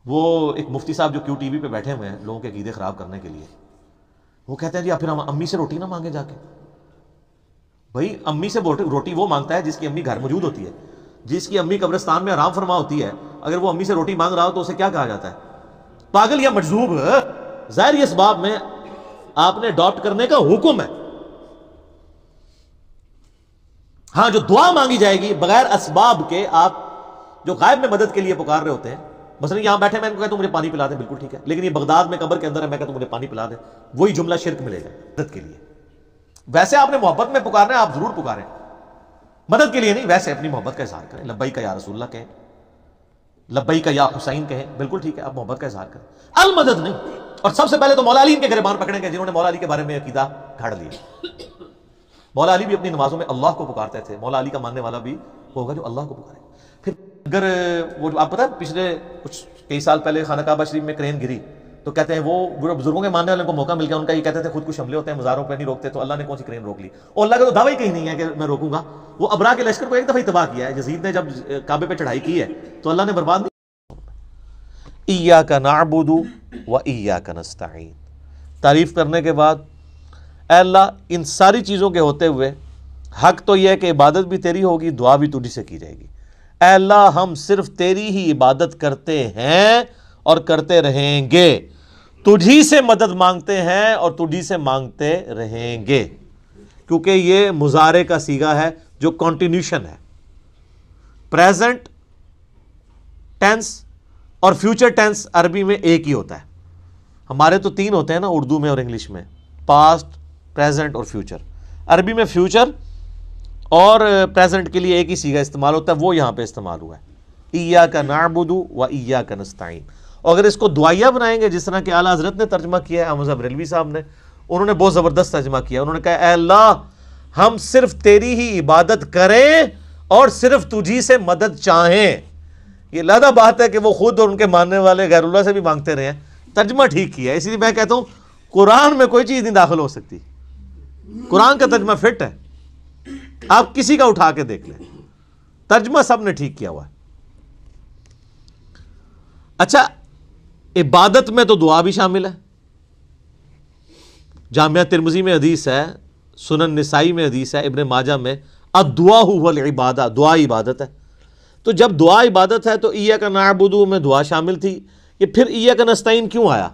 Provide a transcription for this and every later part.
وہ ایک مفتی صاحب جو کیو ٹی وی پہ بیٹھے ہوئے ہیں لوگوں کے عقیدے خراب کرنے کے لیے، وہ کہتے ہیں جی آپ پھر ہم امی سے روٹی نہ مانگے جا کے۔ بھائی امی سے روٹی وہ مانگتا ہے جس کی امی گھر موجود ہوتی ہے، جس کی امی قبرستان میں آرام فرما ہوتی ہے۔ اگر وہ امی سے روٹی مانگ رہا ہو تو اسے کیا کہا جاتا ہے؟ پاگل یا مجذوب۔ ظاہر یہ اسباب میں آپ نے اڈاپٹ کرنے کا حکم ہے۔ ہاں جو دعا مانگی جائے گی بغیر اسباب کے، آپ جو غائب میں مدد کے لیے پکار رہے ہوتے ہیں، مثلا یہاں بیٹھے میں ان کو کہتا ہوں مجھے پانی پلا دیں، بالکل ٹھیک ہے، لیکن یہ بغداد میں قبر کے اندر ہے، میں کہتا ہوں مجھے پانی پلا دیں، وہی جملہ شرک ملے گا مدد کے لیے۔ ویسے آپ نے محبت میں پکارنا ہے، آپ ضرور پکاریں، مدد کے لیے نہیں، ویسے اپنی محبت کا اظہار کریں، لبیک یا رسول اللہ کہیں، لبیک یا حسین کہیں، بالکل ٹھیک ہے، آپ محبت کا اظہار کریں، المدد نہیں۔ اور سب سے پہلے تو مولا علی کے گریبان پکڑیں گے جنہوں نے مولا علی کے بارے میں عقیدہ گھڑ لیا۔ مولا علی بھی اپنی نمازوں میں اللہ کو پکارتے تھے، مولا علی کا ماننے والا بھی ہوگا جو اللہ کو پکارے۔ پھر اگر وہ آپ پتہ پچھلے کچھ کئی سال پہلے خانہ کعبہ شریف میں کرین گری تو کہتے ہیں وہ بزرگوں کے ماننے والوں کو موقع مل گیا، ان کا یہ کہتے تھے خود کچھ حملے ہوتے ہیں مزاروں پہ نہیں روکتے، تو اللہ نے کون سی کرین روک لی؟ اور اللہ کا تو دعویٰ ہی کہیں نہیں ہے کہ میں روکوں گا۔ وہ ابرا کے لشکر کو ایک دفعہ ہی تباہ کیا ہے، یزید نے جب کعبے پہ چڑھائی کی ہے تو اللہ نے برباد نہیں۔ ایاک نعبد و ایاک نستعین، تعریف کرنے کے بعد اے اللہ ان ساری چیزوں کے ہوتے ہوئے حق تو یہ ہے کہ عبادت بھی تیری ہوگی، دعا بھی تجھی سے کی جائے گی۔ اے اللہ ہم صرف تیری ہی عبادت کرتے ہیں اور کرتے رہیں گے، تجھی سے مدد مانگتے ہیں اور تجھی سے مانگتے رہیں گے، کیونکہ یہ مضارع کا صیغہ ہے جو کنٹینیوشن ہے۔ پریزنٹ ٹینس اور فیوچر ٹینس عربی میں ایک ہی ہوتا ہے، ہمارے تو تین ہوتے ہیں نا اردو میں اور انگلش میں، پاسٹ، پریزنٹ اور فیوچر۔ عربی میں فیوچر اور پریزنٹ کے لیے ایک ہی صیغہ استعمال ہوتا ہے، وہ یہاں پہ استعمال ہوا ہے، ایاک نعبد و ایاک نستعین۔ اور اگر اس کو دعائیہ بنائیں گے جس طرح کہ اعلیٰ حضرت نے ترجمہ کیا ہے، احمد صاحب بریلوی صاحب نے، انہوں نے بہت زبردست ترجمہ کیا، انہوں نے کہا اے اللہ ہم صرف تیری ہی عبادت کریں اور صرف تجھی سے مدد چاہیں۔ یہ علیحدہ بات ہے کہ وہ خود اور ان کے ماننے والے غیر اللہ سے بھی مانگتے رہے ہیں، ترجمہ ٹھیک کیا ہے۔ اسی لیے میں کہتا ہوں قرآن میں کوئی چیز نہیں داخل ہو سکتی، قرآن کا ترجمہ فٹ ہے، آپ کسی کا اٹھا کے دیکھ لیں، ترجمہ سب نے ٹھیک کیا ہوا ہے۔ اچھا عبادت میں تو دعا بھی شامل ہے، جامعہ ترمذی میں حدیث ہے، سنن نسائی میں حدیث ہے، ابن ماجہ میں الدعاء هو العبادہ، دعا عبادت ہے۔ تو جب دعا عبادت ہے تو ایاک نعبد میں دعا شامل تھی، یہ پھر ایاک نستعین کیوں آیا؟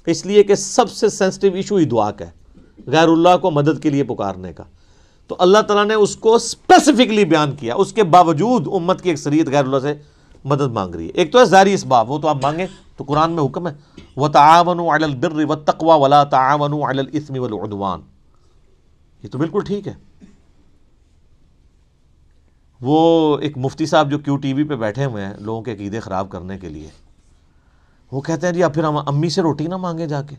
اس لیے کہ سب سے سینسٹیو ایشو ہی دعا کا ہے، غیر اللہ کو مدد کے لیے پکارنے کا۔ تو اللہ تعالیٰ نے اس کو اسپیسیفکلی بیان کیا، اس کے باوجود امت کی اکثریت غیر اللہ سے مدد مانگ رہی ہے۔ ایک تو ہے ظاہری اسباب، وہ تو آپ مانگیں، تو قرآن میں حکم ہے وَتَعَاوَنُوا عَلَى الْبِرِّ وَالتَّقْوَى وَلَا تَعَاوَنُوا عَلَى الْإِثْمِ وَالْعُدْوَانِ، یہ تو بالکل ٹھیک ہے۔ وہ ایک مفتی صاحب جو کیو ٹی وی پہ بیٹھے ہوئے ہیں لوگوں کے عقیدے خراب کرنے کے لیے، وہ کہتے ہیں جی آپ پھر ہم امی سے روٹی نہ مانگے جا کے۔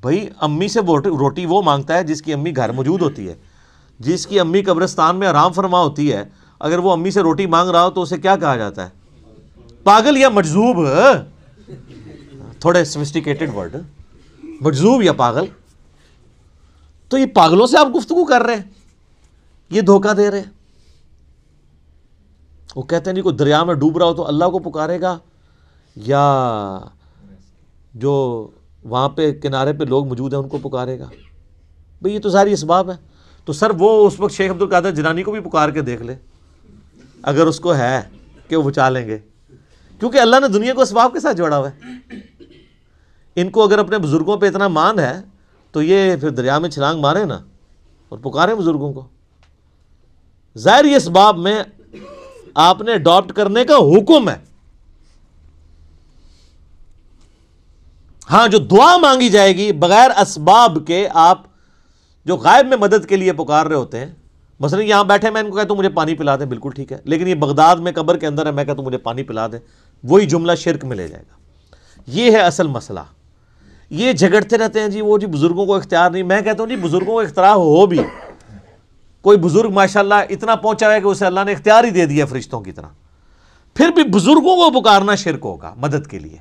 بھائی امی سے روٹی وہ مانگتا ہے جس کی امی گھر موجود ہوتی ہے، جس کی امی قبرستان میں آرام فرما ہوتی ہے۔ اگر وہ امی سے روٹی مانگ رہا ہو تو اسے کیا کہا جاتا ہے؟ پاگل یا مجذوب، تھوڑے سوفسٹیکیٹڈ ورڈ، مجذوب یا پاگل۔ تو یہ پاگلوں سے آپ گفتگو کر رہے ہیں، یہ دھوکہ دے رہے ہیں۔ وہ کہتے ہیں جی کوئی دریا میں ڈوب رہا ہو تو اللہ کو پکارے گا، یا جو وہاں پہ کنارے پہ لوگ موجود ہیں ان کو پکارے گا؟ بھئی یہ تو ساری اسباب ہے۔ تو سر وہ اس وقت شیخ عبد القادر جیلانی کو بھی پکار کے دیکھ لے اگر اس کو ہے کہ وہ بچا لیں گے، کیونکہ اللہ نے دنیا کو اسباب کے ساتھ جوڑا ہوا ہے۔ ان کو اگر اپنے بزرگوں پہ اتنا مان ہے تو یہ پھر دریا میں چھلانگ مارے نا اور پکاریں بزرگوں کو۔ ظاہر یہ اسباب میں آپ نے اڈاپٹ کرنے کا حکم ہے۔ ہاں جو دعا مانگی جائے گی بغیر اسباب کے، آپ جو غائب میں مدد کے لیے پکار رہے ہوتے ہیں، مثلا یہاں بیٹھے میں ان کو کہتا ہوں مجھے پانی پلا دیں، بالکل ٹھیک ہے، لیکن یہ بغداد میں قبر کے اندر ہے، میں کہتا ہوں مجھے پانی پلا دیں، وہی جملہ شرک میں لے جائے گا۔ یہ ہے اصل مسئلہ۔ یہ جھگڑتے رہتے ہیں جی وہ جی بزرگوں کو اختیار نہیں، میں کہتا ہوں جی بزرگوں کو اختیار ہو بھی، کوئی بزرگ ماشاءاللہ اتنا پہنچا ہے کہ اسے اللہ نے اختیار ہی دے دیا فرشتوں کی طرح، پھر بھی بزرگوں کو پکارنا شرک ہوگا مدد کے لیے۔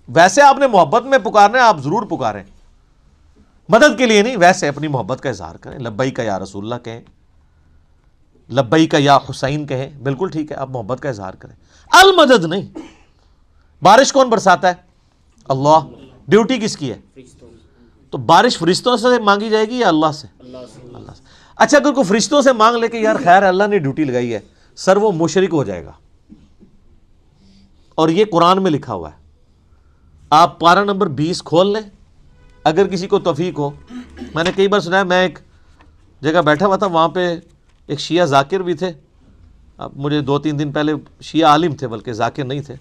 ویسے آپ نے محبت میں پکارنا ہے، آپ ضرور پکاریں، مدد کے لیے نہیں، ویسے اپنی محبت کا اظہار کریں، لبیک یا رسول اللہ کہیں، لبیک یا حسین کہیں، بالکل ٹھیک ہے، آپ محبت کا اظہار کریں۔ المدد نہیں. بارش کون برساتا ہے؟ اللہ. ڈیوٹی کس کی ہے؟ تو بارش فرشتوں سے مانگی جائے گی یا اللہ سے؟ اللہ سے. اچھا اگر کوئی فرشتوں سے مانگ لے کہ یار خیر اللہ نے ڈیوٹی لگائی ہے، سر وہ مشرک ہو جائے گا. اور یہ قرآن میں لکھا ہوا ہے. آپ پارہ نمبر 20 کھول لیں اگر کسی کو توفیق ہو. میں نے کئی بار سنا ہے، میں ایک جگہ بیٹھا ہوا تھا، وہاں پہ ایک شیعہ ذاکر بھی تھے. اب مجھے 2-3 دن پہلے، شیعہ عالم تھے بلکہ ذاکر نہیں تھے،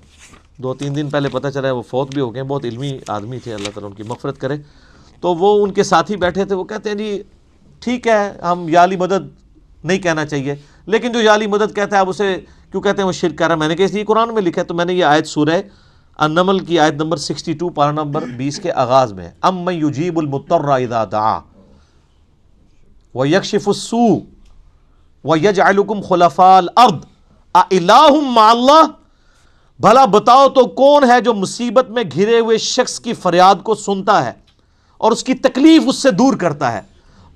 2-3 دن پہلے پتہ چلا ہے وہ فوت بھی ہو گئے. بہت علمی آدمی تھے، اللہ تعالیٰ ان کی مغفرت کرے. تو وہ ان کے ساتھی بیٹھے تھے، وہ کہتے ہیں جی ٹھیک ہے ہم یا علی مدد نہیں کہنا چاہیے، لیکن جو یا علی مدد کہتا ہے آپ اسے کیوں کہتے ہیں، وہ شرک کر رہا ہے. میں نے کہا اس لیے قرآن میں لکھا ہے. تو میں نے یہ آیت سورہ النمل کی آیت نمبر 62 پارہ نمبر 20 کے آغاز میں، امن یجیب المضطر اذا دعا ویکشف السوء ویجعلکم خلفاء الارض االہ مع اللہ. بھلا بتاؤ تو کون ہے جو مصیبت میں گھرے ہوئے شخص کی فریاد کو سنتا ہے اور اس کی تکلیف اس سے دور کرتا ہے،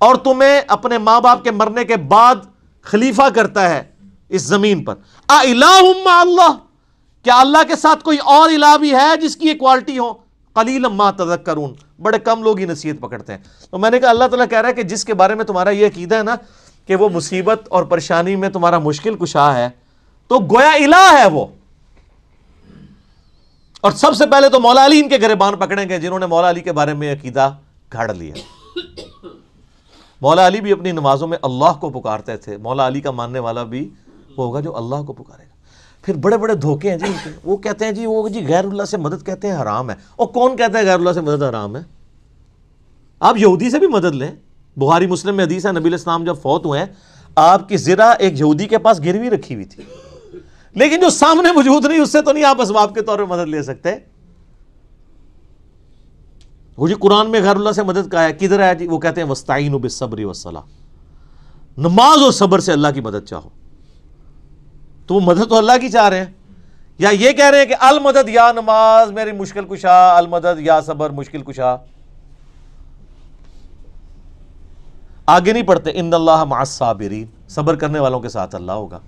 اور تمہیں اپنے ماں باپ کے مرنے کے بعد خلیفہ کرتا ہے اس زمین پر. االہ مع اللہ، کیا اللہ کے ساتھ کوئی اور الہ بھی ہے جس کی یہ کوالٹی ہو؟ قلیلا ما تذکرون، بڑے کم لوگ ہی نصیحت پکڑتے ہیں. تو میں نے کہا اللہ تعالیٰ کہہ رہا ہے کہ جس کے بارے میں تمہارا یہ عقیدہ ہے نا کہ وہ مصیبت اور پریشانی میں تمہارا مشکل کشا ہے، تو گویا الہ ہے وہ. اور سب سے پہلے تو مولا علی ان کے گریبان پکڑیں گے جنہوں نے مولا علی کے بارے میں عقیدہ گھڑ لیا. مولا علی بھی اپنی نمازوں میں اللہ کو پکارتے تھے. مولا علی کا ماننے والا بھی وہ ہوگا جو اللہ کو پکارے گا. پھر بڑے بڑے دھوکے ہیں جی ان کے. وہ کہتے ہیں جی وہ جی غیر اللہ سے مدد کہتے ہیں حرام ہے. اور کون کہتا ہے غیر اللہ سے مدد حرام ہے؟ آپ یہودی سے بھی مدد لیں. بخاری مسلم میں حدیث ہے، نبی علیہ السلام جب فوت ہوئے ہیں آپ کی زرہ ایک یہودی کے پاس گروی رکھی ہوئی تھی، لیکن جو سامنے موجود نہیں اس سے تو نہیں آپ اسباب کے طور پہ مدد لے سکتے. وہ جی قرآن میں غیر اللہ سے مدد کا ہے، کدھر ہے جی؟ وہ کہتے ہیں وَاسْتَعِينُوا بِالصَّبْرِ وَالصَّلَاةِ، نماز اور صبر سے اللہ کی مدد چاہو. تو وہ مدد تو اللہ کی چاہ رہے ہیں، یا یہ کہہ رہے ہیں کہ المدد یا نماز میری مشکل کشا، المدد یا صبر مشکل کشا. آگے نہیں پڑھتے ان اللہ مع الصابرین، صبر کرنے والوں کے ساتھ اللہ ہوگا.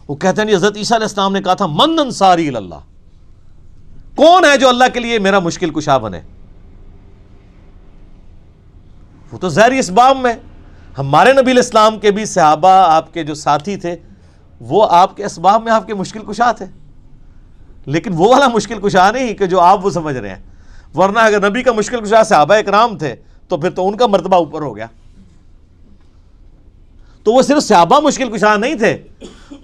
وہ کہتے ہیں جی حضرت عیسیٰ علیہ السلام نے کہا تھا من انصاری اللہ، کون ہے جو اللہ کے لیے میرا مشکل کشا بنے؟ وہ تو ظاہری اسباب میں. ہمارے نبی علیہ السلام کے بھی صحابہ آپ کے جو ساتھی تھے وہ آپ کے اسباب میں آپ کے مشکل کشا تھے، لیکن وہ والا مشکل کشا نہیں کہ جو آپ وہ سمجھ رہے ہیں. ورنہ اگر نبی کا مشکل کشا صحابہ اکرام تھے تو پھر تو ان کا مرتبہ اوپر ہو گیا. تو وہ صرف صحابہ مشکل کشا نہیں تھے،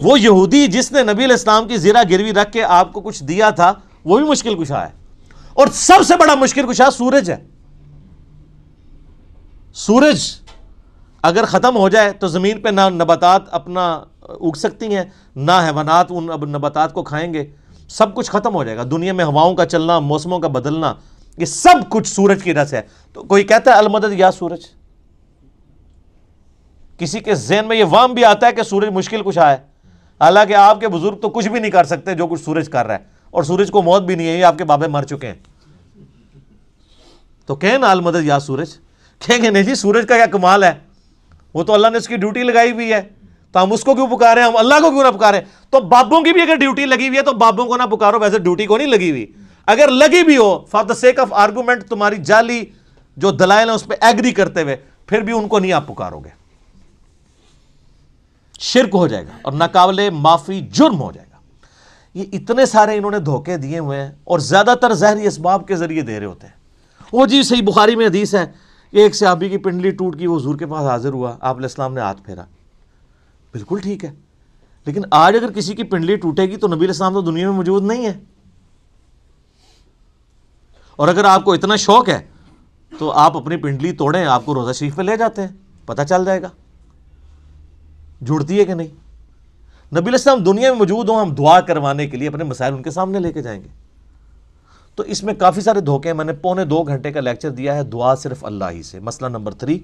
وہ یہودی جس نے نبی علیہ السلام کی زرہ گروی رکھ کے آپ کو کچھ دیا تھا وہ بھی مشکل کشا ہے. اور سب سے بڑا مشکل کشا سورج ہے. سورج اگر ختم ہو جائے تو زمین پہ نہ نباتات اپنا اگ سکتی ہیں، نہ حیوانات ان نباتات کو کھائیں گے، سب کچھ ختم ہو جائے گا. دنیا میں ہواؤں کا چلنا، موسموں کا بدلنا، یہ سب کچھ سورج کی وجہ سے ہے. تو کوئی کہتا ہے المدد یا سورج، کسی کے ذہن میں یہ وہم بھی آتا ہے کہ سورج مشکل کشا ہے، حالانکہ آپ کے بزرگ تو کچھ بھی نہیں کر سکتے جو کچھ سورج کر رہا ہے، اور سورج کو موت بھی نہیں ہے، یہ آپ کے بابے مر چکے ہیں. تو کہیں نا المدد یا سورج، کہیں گے نہیں جی سورج کا کیا کمال ہے، وہ تو اللہ نے اس کی ڈیوٹی لگائی ہوئی ہے، تو ہم اس کو کیوں پکارے، ہم اللہ کو کیوں نہ پکارے؟ تو بابوں کی بھی اگر ڈیوٹی لگی ہوئی ہے تو بابوں کو نہ پکارو. ویسے ڈیوٹی کو نہیں لگی ہوئی، اگر لگی بھی ہو for the sake of argument, تمہاری جعلی جو دلائل ہیں اس پہ ایگری کرتے ہوئے، پھر بھی ان کو نہیں آپ پکارو گے. شرک ہو جائے گا اور ناقابل معافی جرم ہو جائے گا. یہ اتنے سارے انہوں نے دھوکے دیے ہوئے ہیں، اور زیادہ تر ظاہری اسباب کے ذریعے دے رہے ہوتے ہیں. وہ جی صحیح بخاری میں حدیث ہے، ایک صحابی کی پنڈلی ٹوٹ گئی، وہ حضور کے پاس حاضر ہوا، آپ علیہ السلام نے ہاتھ پھیرا. بالکل ٹھیک ہے، لیکن آج اگر کسی کی پنڈلی ٹوٹے گی تو نبی علیہ السلام تو دنیا میں موجود نہیں ہے. اور اگر آپ کو اتنا شوق ہے تو آپ اپنی پنڈلی توڑیں، آپ کو روزہ شریف پہ لے جاتے ہیں، پتہ چل جائے گا جڑتی ہے کہ نہیں. نبی علیہ السلام دنیا میں موجود ہوں، ہم دعا کروانے کے لیے اپنے مسائل ان کے سامنے لے کے جائیں گے. تو اس میں کافی سارے دھوکے ہیں. میں نے 2.25 گھنٹے کا لیکچر دیا ہے دعا صرف اللہ ہی سے. مسئلہ نمبر 3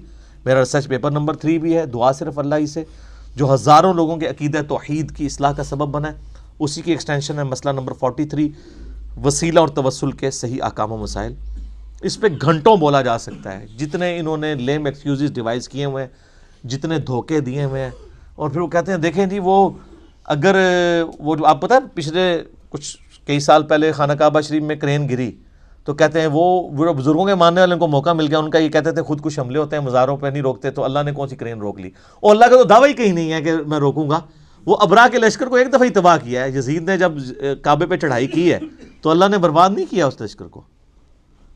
میرا ریسرچ پیپر نمبر 3 بھی ہے، دعا صرف اللہ ہی سے، جو ہزاروں لوگوں کے عقیدہ توحید کی اصلاح کا سبب بنا ہے. اسی کی ایکسٹینشن ہے مسئلہ نمبر 43 وسیلہ اور توسل کے صحیح احکام و مسائل. اس پہ گھنٹوں بولا جا سکتا ہے، جتنے انہوں نے لیم ایکسکیوزز ڈیوائز کیے ہوئے ہیں، جتنے دھوکے دیے ہوئے ہیں. اور پھر وہ کہتے ہیں دیکھیں جی وہ اگر وہ جو آپ پتہ ہے پچھلے کچھ کئی سال پہلے خانہ کعبہ شریف میں کرین گری تو کہتے ہیں وہ بزرگوں کے ماننے والوں کو موقع مل گیا، ان کا یہ کہتے تھے خود کش حملے ہوتے ہیں مزاروں پہ نہیں روکتے، تو اللہ نے کون سی کرین روک لی؟ اور اللہ کا تو دعویٰ ہی کہیں نہیں ہے کہ میں روکوں گا۔ وہ ابرا کے لشکر کو ایک دفعہ ہی تباہ کیا ہے، یزید نے جب کعبے پہ چڑھائی کی ہے تو اللہ نے برباد نہیں کیا اس لشکر کو۔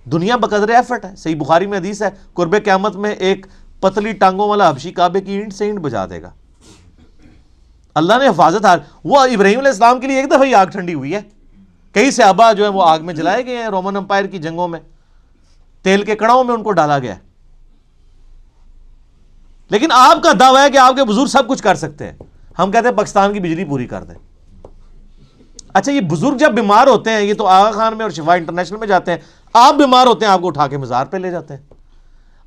دنیا بقدر ایفرٹ ہے، صحیح بخاری میں حدیث ہے قرب قیامت میں ایک پتلی ٹانگوں والا حبشی کعبے کی اینٹ سے اینٹ بجا دے گا۔ اللہ نے حفاظت وہ ابراہیم علیہ السلام کے لیے ایک دفعہ ہی آگ ٹھنڈی ہوئی ہے، کئی صحابہ جو ہیں وہ آگ میں جلائے گئے ہیں، رومن امپائر کی جنگوں میں تیل کے کڑاؤں میں ان کو ڈالا گیا ہے۔ لیکن آپ کا دعویٰ ہے کہ آپ کے بزرگ سب کچھ کر سکتے ہیں، ہم کہتے ہیں پاکستان کی بجلی پوری کر دیں۔ اچھا یہ بزرگ جب بیمار ہوتے ہیں، یہ تو آغا خان میں اور شفا انٹرنیشنل میں جاتے ہیں، آپ بیمار ہوتے ہیں آپ کو اٹھا کے مزار پہ لے جاتے ہیں۔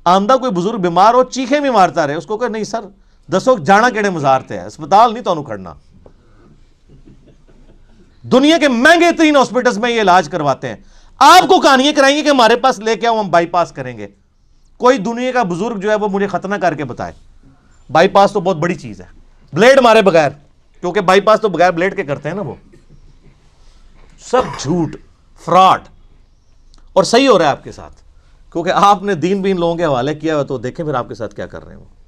آمدہ کوئی بزرگ بیمار ہو چیخیں بھی مارتا رہے، اس کو کہ نہیں سر دسو جانا کیڑے مزار تے ہے، اسپتال نہیں تو کھڑنا۔ دنیا کے مہنگے ترین ہاسپٹلز میں یہ علاج کرواتے ہیں، آپ کو کہانیاں کرائیں گے کہ ہمارے پاس لے کے آؤ ہم بائی پاس کریں گے۔ کوئی دنیا کا بزرگ جو ہے وہ مجھے ختنہ کر کے بتائے، بائی پاس تو بہت بڑی چیز ہے، بلیڈ مارے بغیر، کیونکہ بائی پاس تو بغیر بلیڈ کے کرتے ہیں نا، وہ سب جھوٹ فراڈ۔ اور صحیح ہو رہا ہے آپ کے ساتھ، کیونکہ آپ نے دین بین لوگوں کے حوالے کیا ہوا، تو دیکھیں پھر آپ کے ساتھ کیا کر رہے ہیں وہ۔